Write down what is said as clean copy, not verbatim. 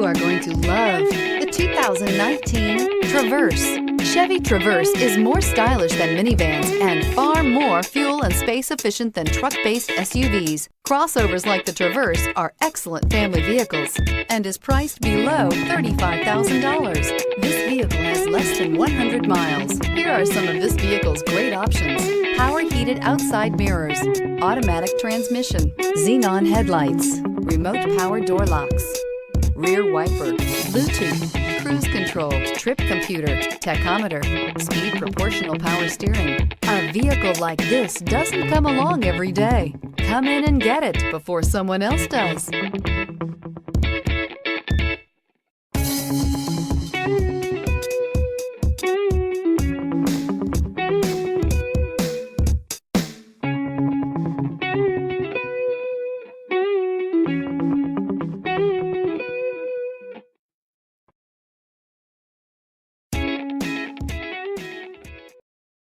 You are going to love the 2019 Traverse. Chevy Traverse is more stylish than minivans and far more fuel and space efficient than truck-based SUVs. Crossovers like the Traverse are excellent family vehicles and is priced below $35,000. This vehicle has less than 100 miles. Here are some of this vehicle's great options: power heated outside mirrors, automatic transmission, xenon headlights, remote power door locks, rear wiper, Bluetooth, cruise control, trip computer, tachometer, speed proportional power steering. A vehicle like this doesn't come along every day. Come in and get it before someone else does.